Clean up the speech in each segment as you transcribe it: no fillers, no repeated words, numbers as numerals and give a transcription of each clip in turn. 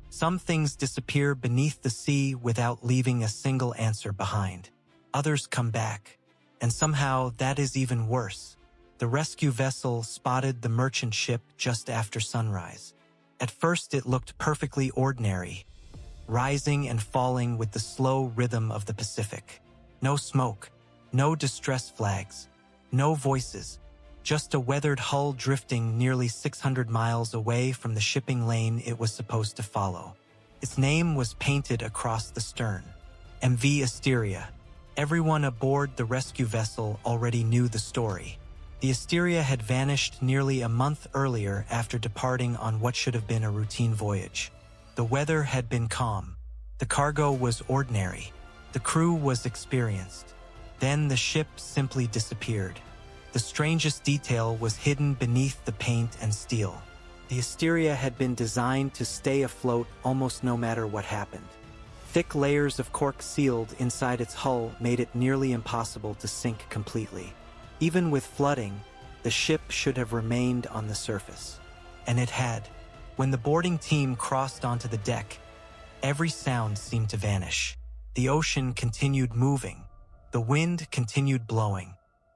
Some things disappear beneath the sea without leaving a single answer behind. Others come back. And somehow that is even worse. The rescue vessel spotted the merchant ship just after sunrise. At first it looked perfectly ordinary, rising and falling with the slow rhythm of the Pacific. No smoke, no distress flags, no voices, just a weathered hull drifting nearly 600 miles away from the shipping lane it was supposed to follow. Its name was painted across the stern, MV Asteria. Everyone aboard the rescue vessel already knew the story. The Asteria had vanished nearly a month earlier after departing on what should have been a routine voyage. The weather had been calm. The cargo was ordinary. The crew was experienced. Then the ship simply disappeared. The strangest detail was hidden beneath the paint and steel. The Asteria had been designed to stay afloat almost no matter what happened. Thick layers of cork sealed inside its hull made it nearly impossible to sink completely. Even with flooding, the ship should have remained on the surface. And it had. When the boarding team crossed onto the deck, every sound seemed to vanish. The ocean continued moving. The wind continued blowing.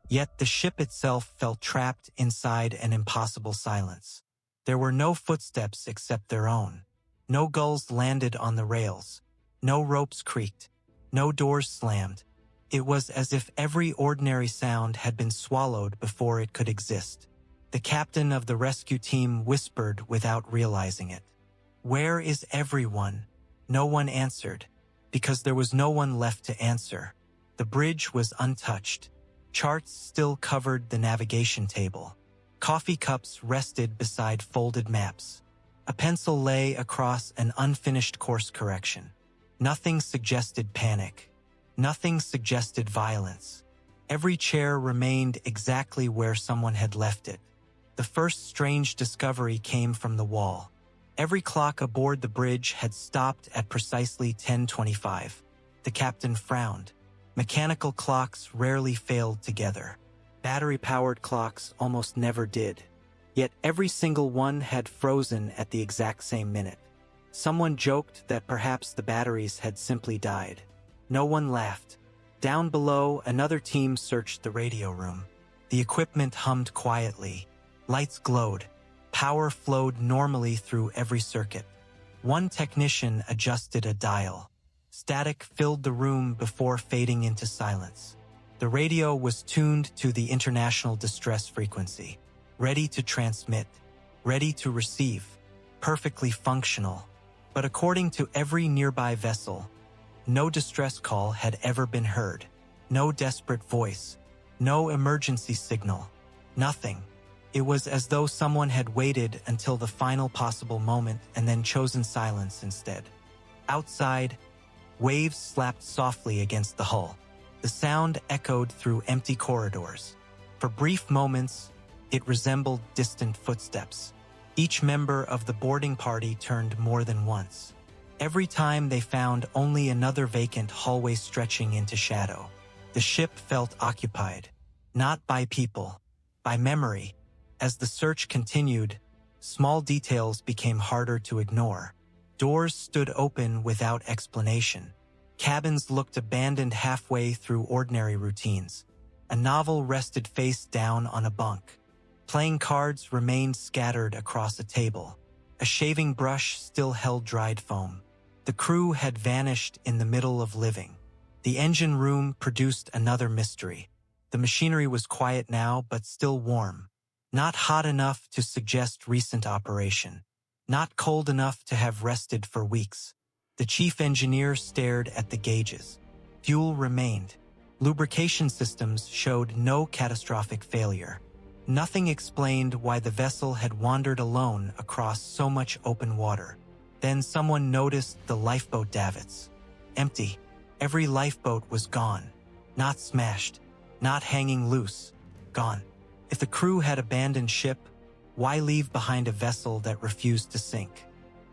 Yet the ship itself felt trapped inside an impossible silence. There were no footsteps except their own. No gulls landed on the rails. No ropes creaked. No doors slammed. It was as if every ordinary sound had been swallowed before it could exist. The captain of the rescue team whispered without realizing it. "Where is everyone?" No one answered, because there was no one left to answer. The bridge was untouched. Charts still covered the navigation table. Coffee cups rested beside folded maps. A pencil lay across an unfinished course correction. Nothing suggested panic. Nothing suggested violence. Every chair remained exactly where someone had left it. The first strange discovery came from the wall. Every clock aboard the bridge had stopped at precisely 10:25. The captain frowned. Mechanical clocks rarely failed together. Battery-powered clocks almost never did. Yet every single one had frozen at the exact same minute. Someone joked that perhaps the batteries had simply died. No one laughed. Down below, another team searched the radio room. The equipment hummed quietly. Lights glowed. Power flowed normally through every circuit. One technician adjusted a dial. Static filled the room before fading into silence. The radio was tuned to the international distress frequency, ready to transmit, ready to receive, perfectly functional. But according to every nearby vessel, no distress call had ever been heard. No desperate voice. No emergency signal. Nothing. It was as though someone had waited until the final possible moment and then chosen silence instead. Outside, waves slapped softly against the hull. The sound echoed through empty corridors. For brief moments, it resembled distant footsteps. Each member of the boarding party turned more than once. Every time they found only another vacant hallway stretching into shadow. The ship felt occupied, not by people, by memory. As the search continued, small details became harder to ignore. Doors stood open without explanation. Cabins looked abandoned halfway through ordinary routines. A novel rested face down on a bunk. Playing cards remained scattered across a table. A shaving brush still held dried foam. The crew had vanished in the middle of living. The engine room produced another mystery. The machinery was quiet now, but still warm. Not hot enough to suggest recent operation. Not cold enough to have rested for weeks. The chief engineer stared at the gauges. Fuel remained. Lubrication systems showed no catastrophic failure. Nothing explained why the vessel had wandered alone across so much open water. Then someone noticed the lifeboat davits. Empty. Every lifeboat was gone. Not smashed. Not hanging loose. Gone. If the crew had abandoned ship, why leave behind a vessel that refused to sink?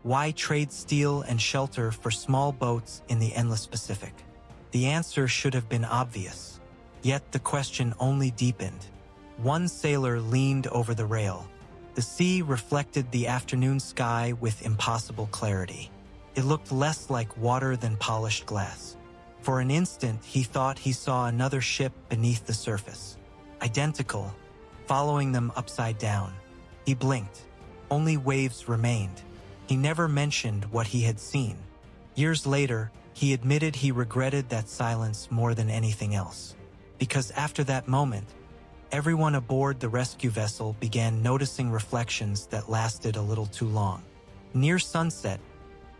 Why trade steel and shelter for small boats in the endless Pacific? The answer should have been obvious. Yet the question only deepened. One sailor leaned over the rail. The sea reflected the afternoon sky with impossible clarity. It looked less like water than polished glass. For an instant, he thought he saw another ship beneath the surface. Identical, following them upside down. He blinked. Only waves remained. He never mentioned what he had seen. Years later, he admitted he regretted that silence more than anything else. Because after that moment, everyone aboard the rescue vessel began noticing reflections that lasted a little too long. Near sunset,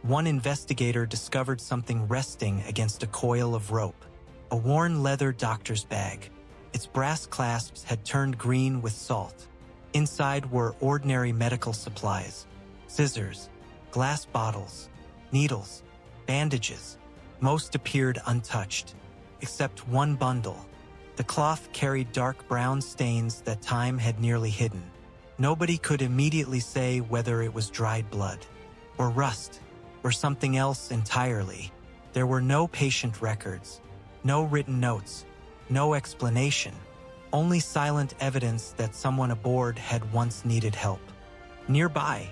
one investigator discovered something resting against a coil of rope, a worn leather doctor's bag. Its brass clasps had turned green with salt. Inside were ordinary medical supplies, scissors, glass bottles, needles, bandages. Most appeared untouched, except one bundle. The cloth carried dark brown stains that time had nearly hidden. Nobody could immediately say whether it was dried blood, or rust, or something else entirely. There were no patient records, no written notes, no explanation, only silent evidence that someone aboard had once needed help. Nearby,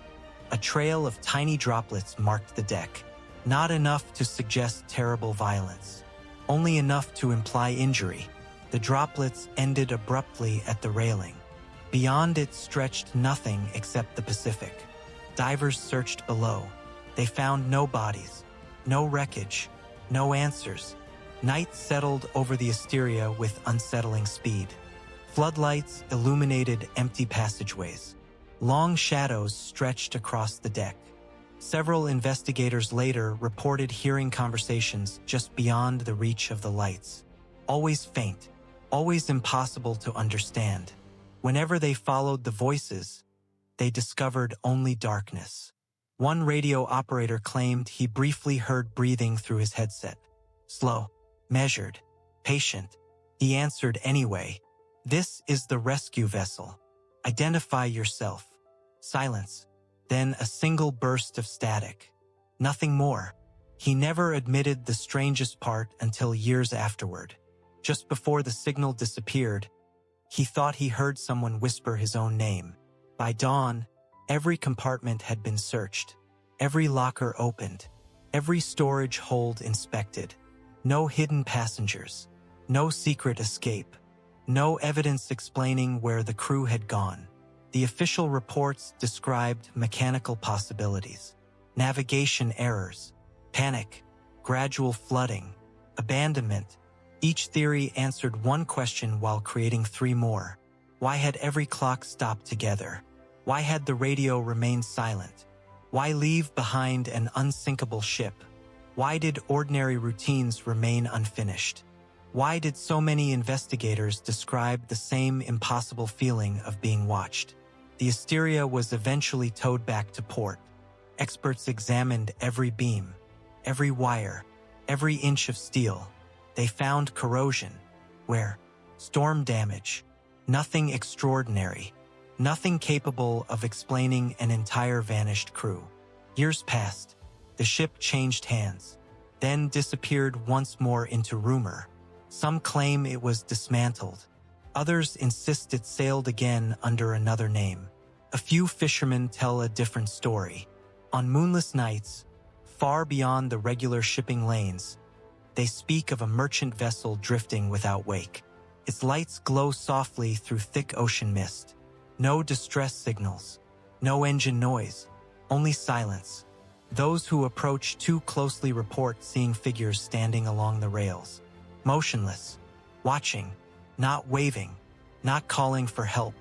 a trail of tiny droplets marked the deck, not enough to suggest terrible violence, only enough to imply injury. The droplets ended abruptly at the railing. Beyond it stretched nothing except the Pacific. Divers searched below. They found no bodies, no wreckage, no answers. Night settled over the Asteria with unsettling speed. Floodlights illuminated empty passageways. Long shadows stretched across the deck. Several investigators later reported hearing conversations just beyond the reach of the lights. Always faint, always impossible to understand. Whenever they followed the voices, they discovered only darkness. One radio operator claimed he briefly heard breathing through his headset. Slow, measured, patient. He answered anyway. "This is the rescue vessel. Identify yourself." Silence. Then a single burst of static. Nothing more. He never admitted the strangest part until years afterward. Just before the signal disappeared, he thought he heard someone whisper his own name. By dawn, every compartment had been searched, every locker opened, every storage hold inspected. No hidden passengers, no secret escape, no evidence explaining where the crew had gone. The official reports described mechanical possibilities, navigation errors, panic, gradual flooding, abandonment. Each theory answered one question while creating three more. Why had every clock stopped together? Why had the radio remained silent? Why leave behind an unsinkable ship? Why did ordinary routines remain unfinished? Why did so many investigators describe the same impossible feeling of being watched? The Asteria was eventually towed back to port. Experts examined every beam, every wire, every inch of steel. They found corrosion. Where? Storm damage. Nothing extraordinary. Nothing capable of explaining an entire vanished crew. Years passed. The ship changed hands, then disappeared once more into rumor. Some claim it was dismantled. Others insist it sailed again under another name. A few fishermen tell a different story. On moonless nights, far beyond the regular shipping lanes, they speak of a merchant vessel drifting without wake. Its lights glow softly through thick ocean mist. No distress signals, no engine noise, only silence. Those who approach too closely report seeing figures standing along the rails, motionless, watching, not waving, not calling for help,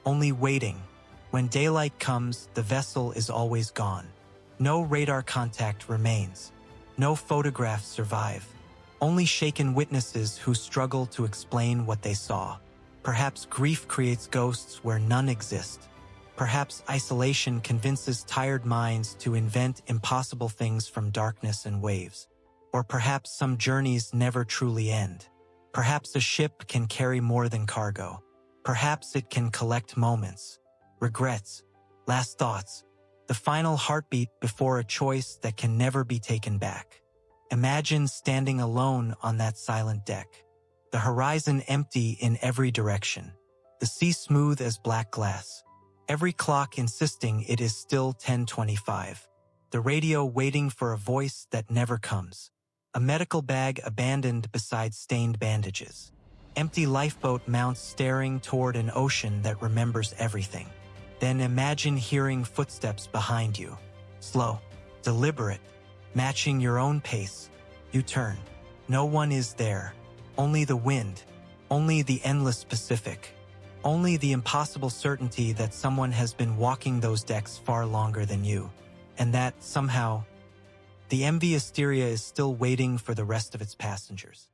only waiting. When daylight comes, the vessel is always gone. No radar contact remains. No photographs survive. Only shaken witnesses who struggle to explain what they saw. Perhaps grief creates ghosts where none exist. Perhaps isolation convinces tired minds to invent impossible things from darkness and waves. Or perhaps some journeys never truly end. Perhaps a ship can carry more than cargo. Perhaps it can collect moments, regrets, last thoughts, the final heartbeat before a choice that can never be taken back. Imagine standing alone on that silent deck. The horizon empty in every direction. The sea smooth as black glass. Every clock insisting it is still 10:25. The radio waiting for a voice that never comes. A medical bag abandoned beside stained bandages. Empty lifeboat mounts staring toward an ocean that remembers everything. Then imagine hearing footsteps behind you. Slow, deliberate, matching your own pace. You turn. No one is there. Only the wind. Only the endless Pacific. Only the impossible certainty that someone has been walking those decks far longer than you. And that, somehow, the MV Asteria is still waiting for the rest of its passengers.